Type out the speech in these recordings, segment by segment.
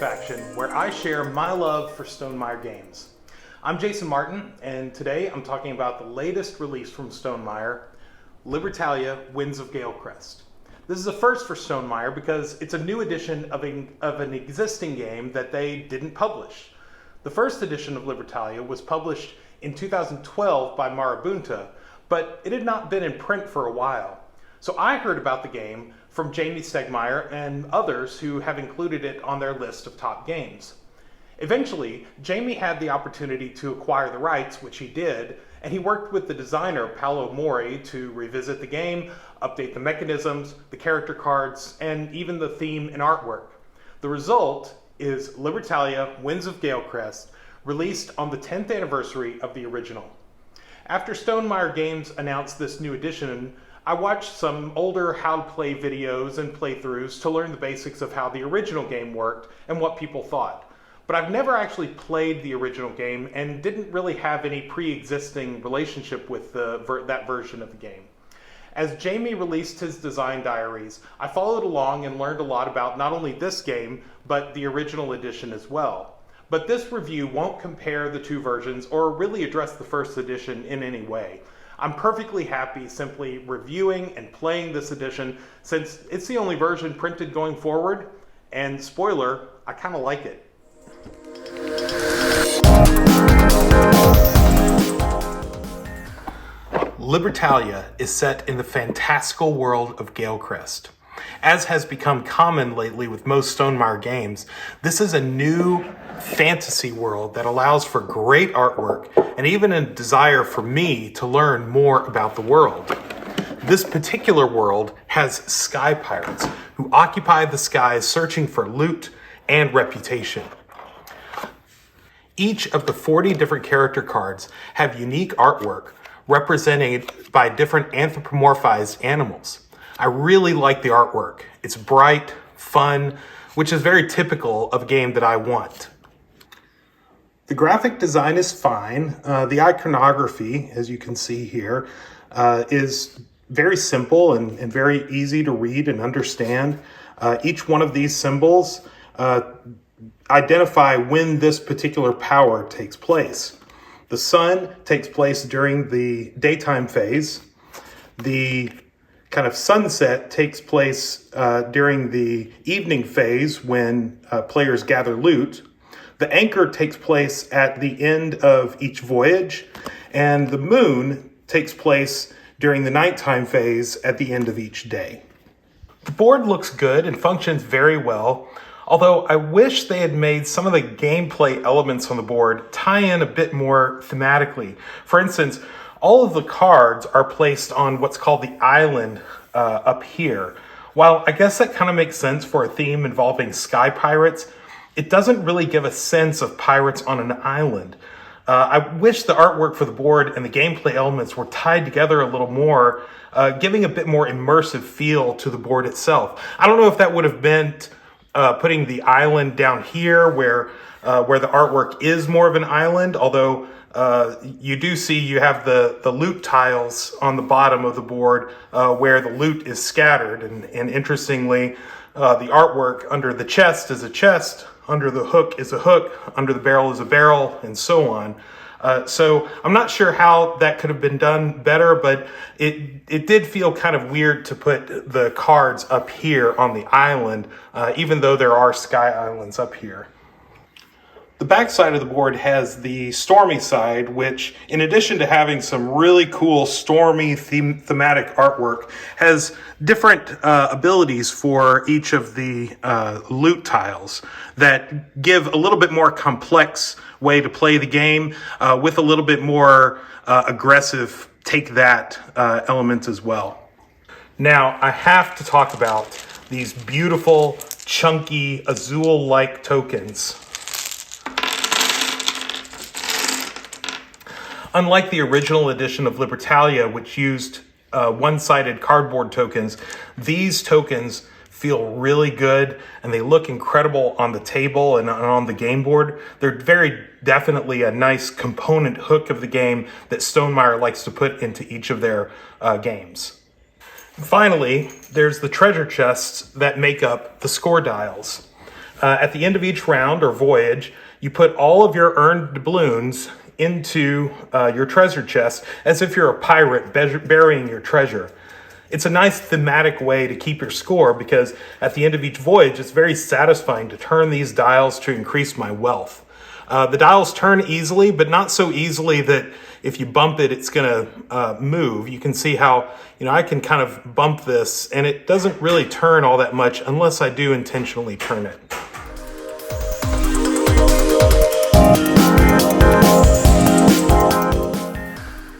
Faction, where I share my love for Stonemaier Games. I'm Jason Martin, and today I'm talking about the latest release from Stonemaier, Libertalia, Winds of Galecrest. This is a first for Stonemaier because it's a new edition of an existing game that they didn't publish. The first edition of Libertalia was published in 2012 by Marabunta, but it had not been in print for a while. So I heard about the game from Jamie Stonemaier and others who have included it on their list of top games. Eventually, Jamie had the opportunity to acquire the rights, which he did, and he worked with the designer Paolo Mori to revisit the game, update the mechanisms, the character cards, and even the theme and artwork. The result is Libertalia, Winds of Galecrest, released on the 10th anniversary of the original. After Stonemaier Games announced this new edition, I watched some older how to play videos and playthroughs to learn the basics of how the original game worked and what people thought. But I've never actually played the original game and didn't really have any pre-existing relationship with that version of the game. As Jamie released his design diaries, I followed along and learned a lot about not only this game, but the original edition as well. But this review won't compare the two versions or really address the first edition in any way. I'm perfectly happy simply reviewing and playing this edition since it's the only version printed going forward, and spoiler, I kind of like it. Libertalia is set in the fantastical world of Galecrest. As has become common lately with most Stonemaier games, this is a new fantasy world that allows for great artwork and even a desire for me to learn more about the world. This particular world has sky pirates who occupy the skies searching for loot and reputation. Each of the 40 different character cards have unique artwork represented by different anthropomorphized animals. I really like the artwork. It's bright, fun, which is very typical of a game that I want. The graphic design is fine. The iconography, as you can see here, is very simple and very easy to read and understand. Each one of these symbols identify when this particular power takes place. The sun takes place during the daytime phase. The kind of sunset takes place during the evening phase when players gather loot. The anchor takes place at the end of each voyage, and the moon takes place during the nighttime phase at the end of each day. The board looks good and functions very well, although I wish they had made some of the gameplay elements on the board tie in a bit more thematically. For instance, all of the cards are placed on what's called the island up here. While I guess that kind of makes sense for a theme involving sky pirates, it doesn't really give a sense of pirates on an island. I wish the artwork for the board and the gameplay elements were tied together a little more, giving a bit more immersive feel to the board itself. I don't know if that would have meant putting the island down here where the artwork is more of an island, although you do see you have the loot tiles on the bottom of the board where the loot is scattered. And interestingly, the artwork under the chest is a chest, under the hook is a hook, under the barrel is a barrel, and so on. So I'm not sure how that could have been done better, but it did feel kind of weird to put the cards up here on the island, even though there are sky islands up here. The back side of the board has the stormy side, which, in addition to having some really cool stormy thematic artwork, has different abilities for each of the loot tiles that give a little bit more complex way to play the game with a little bit more aggressive take that element as well. Now, I have to talk about these beautiful, chunky, Azul-like tokens. Unlike the original edition of Libertalia, which used one-sided cardboard tokens, these tokens feel really good and they look incredible on the table and on the game board. They're very definitely a nice component hook of the game that Stonemaier likes to put into each of their games. Finally, there's the treasure chests that make up the score dials. At the end of each round or voyage, you put all of your earned doubloons into your treasure chest as if you're a pirate burying your treasure. It's a nice thematic way to keep your score because at the end of each voyage, it's very satisfying to turn these dials to increase my wealth. The dials turn easily, but not so easily that if you bump it, it's going to move. You can see how, I can kind of bump this and it doesn't really turn all that much unless I do intentionally turn it.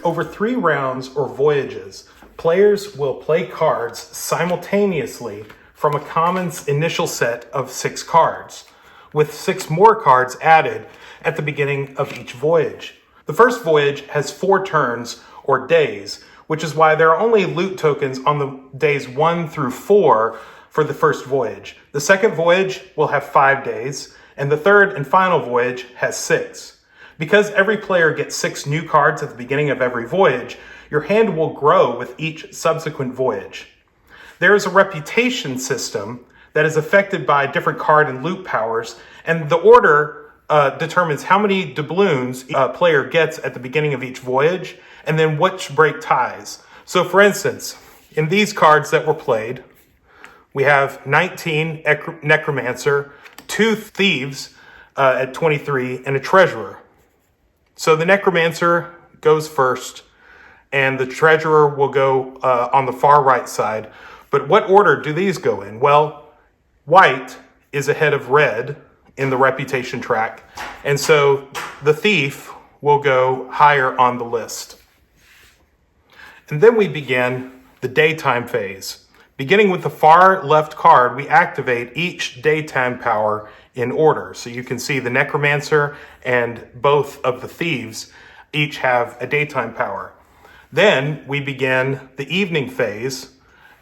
Over 3 rounds or voyages, players will play cards simultaneously from a common initial set of 6 cards, with 6 more cards added at the beginning of each voyage. The first voyage has 4 turns or days, which is why there are only loot tokens on the days 1 through 4 for the first voyage. The second voyage will have 5 days, and the third and final voyage has 6. Because every player gets 6 new cards at the beginning of every voyage, your hand will grow with each subsequent voyage. There is a reputation system that is affected by different card and loot powers, and the order determines how many doubloons a player gets at the beginning of each voyage, and then which break ties. So for instance, in these cards that were played, we have 19 Necromancer, 2 Thieves at 23, and a Treasurer. So the Necromancer goes first, and the Treasurer will go on the far right side. But what order do these go in? Well, white is ahead of red in the reputation track, and so the Thief will go higher on the list. And then we begin the daytime phase. Beginning with the far left card, we activate each daytime power in order. So you can see the Necromancer and both of the Thieves each have a daytime power. Then we begin the evening phase,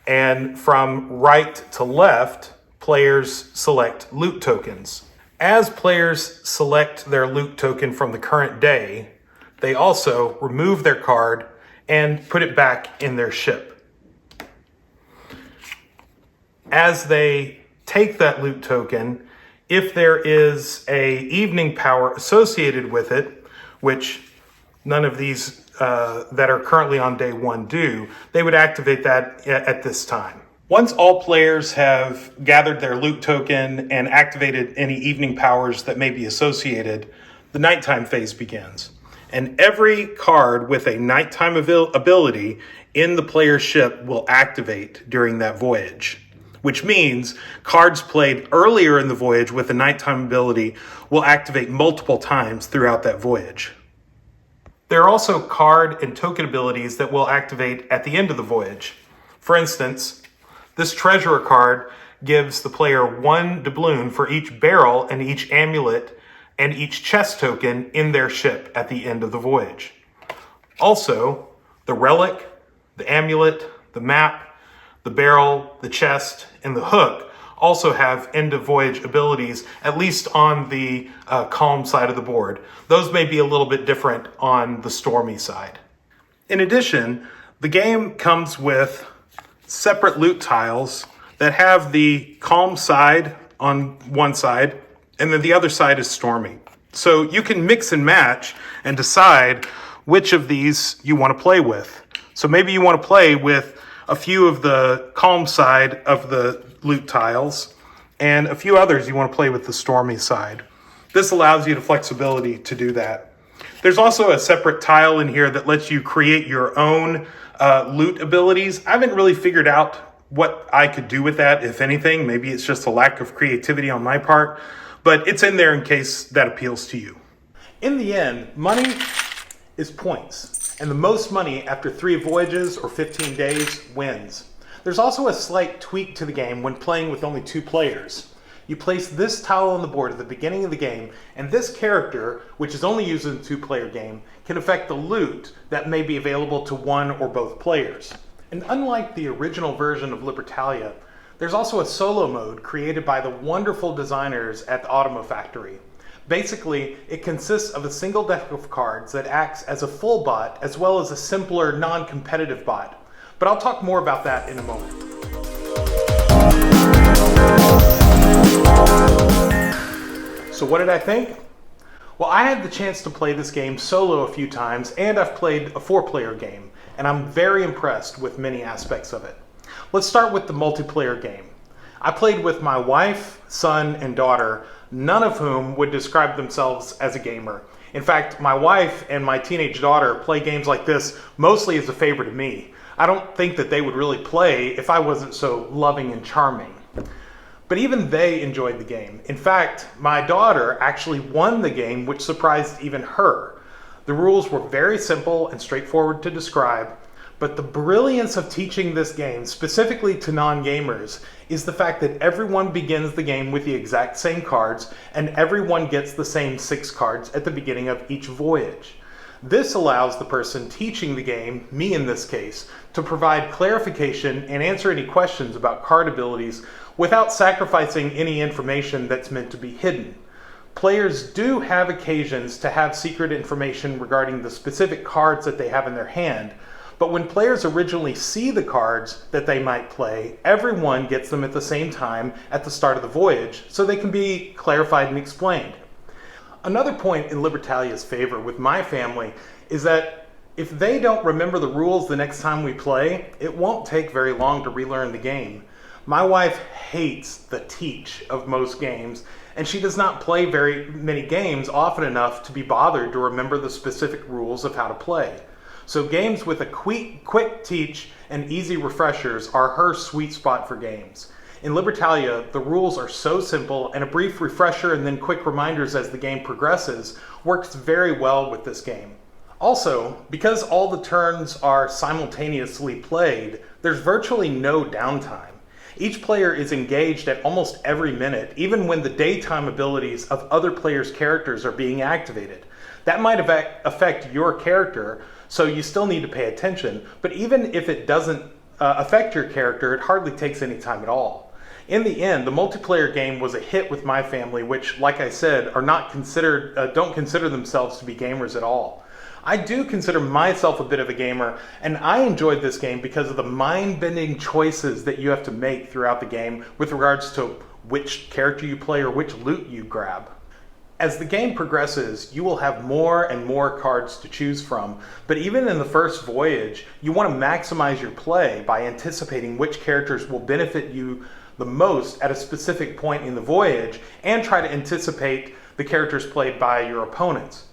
and from right to left, players select loot tokens. As players select their loot token from the current day, they also remove their card and put it back in their ship. As they take that loot token, if there is a evening power associated with it, which none of these that are currently on day 1 do, they would activate that at this time. Once all players have gathered their loot token and activated any evening powers that may be associated, the nighttime phase begins. And every card with a nighttime ability in the player's ship will activate during that voyage, which means cards played earlier in the voyage with a nighttime ability will activate multiple times throughout that voyage. There are also card and token abilities that will activate at the end of the voyage. For instance, this Treasurer card gives the player 1 doubloon for each barrel and each amulet and each chest token in their ship at the end of the voyage. Also, the relic, the amulet, the map, the barrel, the chest, and the hook also have end of voyage abilities, at least on the calm side of the board. Those may be a little bit different on the stormy side. In addition, the game comes with separate loot tiles that have the calm side on one side, and then the other side is stormy. So you can mix and match and decide which of these you want to play with. So maybe you want to play with a few of the calm side of the loot tiles, and a few others you want to play with the stormy side. This allows you the flexibility to do that. There's also a separate tile in here that lets you create your own loot abilities. I haven't really figured out what I could do with that, if anything. Maybe it's just a lack of creativity on my part, but it's in there in case that appeals to you. In the end, money is points, and the most money after 3 voyages or 15 days wins. There's also a slight tweak to the game when playing with only 2 players. You place this tile on the board at the beginning of the game, and this character, which is only used in a 2-player game, can affect the loot that may be available to 1 or both players. And unlike the original version of Libertalia, there's also a solo mode created by the wonderful designers at the Automa Factory. Basically, it consists of a single deck of cards that acts as a full bot as well as a simpler non-competitive bot. But I'll talk more about that in a moment. So what did I think? Well, I had the chance to play this game solo a few times, and I've played a 4-player game, and I'm very impressed with many aspects of it. Let's start with the multiplayer game. I played with my wife, son, and daughter, none of whom would describe themselves as a gamer. In fact, my wife and my teenage daughter play games like this mostly as a favor to me. I don't think that they would really play if I wasn't so loving and charming. But even they enjoyed the game. In fact, my daughter actually won the game, which surprised even her. The rules were very simple and straightforward to describe, but the brilliance of teaching this game, specifically to non-gamers, is the fact that everyone begins the game with the exact same cards, and everyone gets the same 6 cards at the beginning of each voyage. This allows the person teaching the game, me in this case, to provide clarification and answer any questions about card abilities without sacrificing any information that's meant to be hidden. Players do have occasions to have secret information regarding the specific cards that they have in their hand, but when players originally see the cards that they might play, everyone gets them at the same time at the start of the voyage, so they can be clarified and explained. Another point in Libertalia's favor with my family is that if they don't remember the rules the next time we play, it won't take very long to relearn the game. My wife hates the teach of most games, and she does not play very many games often enough to be bothered to remember the specific rules of how to play. So games with a quick teach and easy refreshers are her sweet spot for games. In Libertalia, the rules are so simple, and a brief refresher and then quick reminders as the game progresses works very well with this game. Also, because all the turns are simultaneously played, there's virtually no downtime. Each player is engaged at almost every minute, even when the daytime abilities of other players' characters are being activated. That might affect your character, so you still need to pay attention, but even if it doesn't affect your character, it hardly takes any time at all. In the end, the multiplayer game was a hit with my family, which, like I said, don't consider themselves to be gamers at all. I do consider myself a bit of a gamer, and I enjoyed this game because of the mind-bending choices that you have to make throughout the game with regards to which character you play or which loot you grab. As the game progresses, you will have more and more cards to choose from, but even in the first voyage, you want to maximize your play by anticipating which characters will benefit you the most at a specific point in the voyage, and try to anticipate the characters played by your opponents.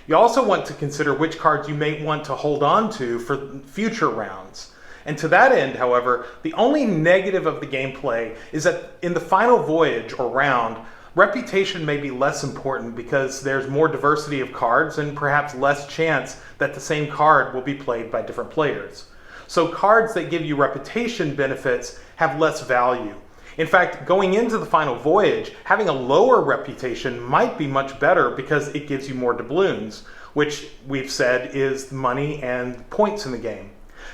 You also want to consider which cards you may want to hold on to for future rounds. And to that end, however, the only negative of the gameplay is that in the final voyage or round, reputation may be less important because there's more diversity of cards and perhaps less chance that the same card will be played by different players. So cards that give you reputation benefits have less value. In fact, going into the final voyage, having a lower reputation might be much better because it gives you more doubloons, which we've said is money and points in the game.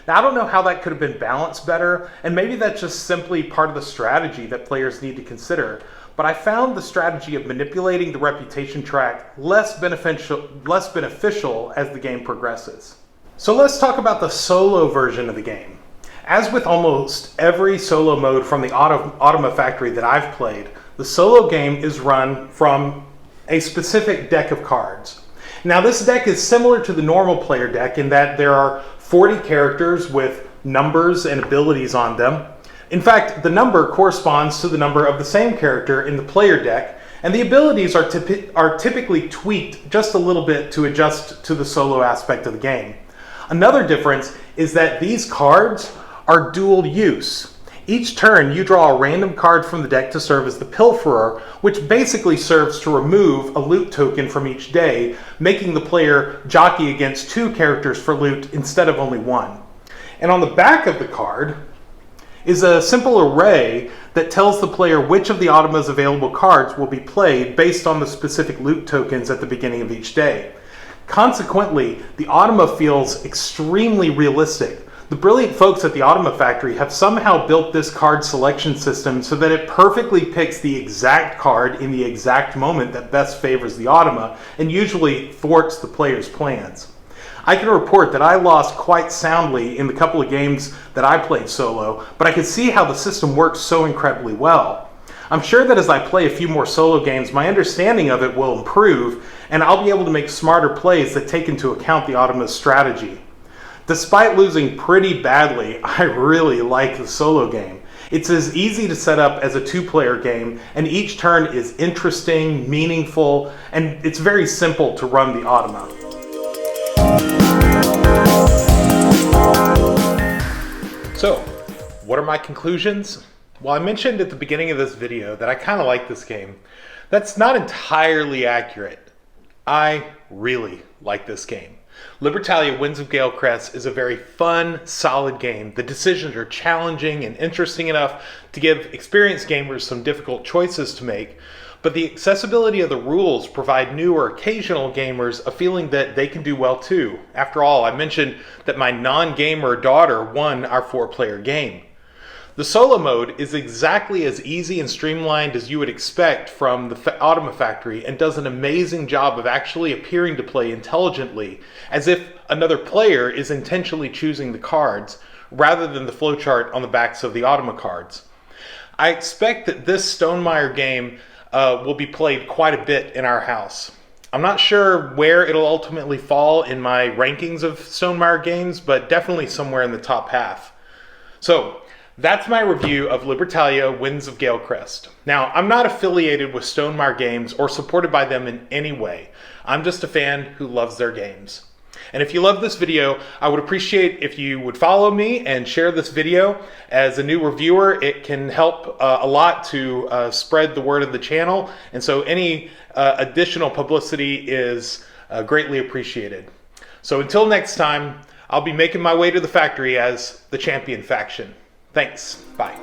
Now, I don't know how that could have been balanced better, and maybe that's just simply part of the strategy that players need to consider, but I found the strategy of manipulating the reputation track less beneficial as the game progresses. So let's talk about the solo version of the game. As with almost every solo mode from the Automa factory that I've played, the solo game is run from a specific deck of cards. Now, this deck is similar to the normal player deck in that there are 40 characters with numbers and abilities on them. In fact, the number corresponds to the number of the same character in the player deck, and the abilities are typically tweaked just a little bit to adjust to the solo aspect of the game. Another difference is that these cards are dual use. Each turn, you draw a random card from the deck to serve as the Pilferer, which basically serves to remove a loot token from each day, making the player jockey against 2 characters for loot instead of only 1. And on the back of the card is a simple array that tells the player which of the Automa's available cards will be played based on the specific loot tokens at the beginning of each day. Consequently, the Automa feels extremely realistic. The brilliant folks at the Automa factory have somehow built this card selection system so that it perfectly picks the exact card in the exact moment that best favors the Automa and usually thwarts the player's plans. I can report that I lost quite soundly in the couple of games that I played solo, but I could see how the system works so incredibly well. I'm sure that as I play a few more solo games, my understanding of it will improve, and I'll be able to make smarter plays that take into account the automa's strategy. Despite losing pretty badly, I really like the solo game. It's as easy to set up as a two-player game, and each turn is interesting, meaningful, and it's very simple to run the automa. So, what are my conclusions? Well, I mentioned at the beginning of this video that I kind of like this game. That's not entirely accurate. I really like this game. Libertalia Winds of Galecrest is a very fun, solid game. The decisions are challenging and interesting enough to give experienced gamers some difficult choices to make, but the accessibility of the rules provide new or occasional gamers a feeling that they can do well too. After all, I mentioned that my non-gamer daughter won our 4-player game. The solo mode is exactly as easy and streamlined as you would expect from the Automa Factory, and does an amazing job of actually appearing to play intelligently, as if another player is intentionally choosing the cards, rather than the flowchart on the backs of the Automa cards. I expect that this Stonemaier game will be played quite a bit in our house. I'm not sure where it'll ultimately fall in my rankings of Stonemaier games, but definitely somewhere in the top half. So, that's my review of Libertalia Winds of Galecrest. Now, I'm not affiliated with Stonemaier Games or supported by them in any way. I'm just a fan who loves their games. And if you love this video, I would appreciate if you would follow me and share this video. As a new reviewer, it can help a lot to spread the word of the channel. And so any additional publicity is greatly appreciated. So until next time, I'll be making my way to the factory as the champion faction. Thanks. Bye.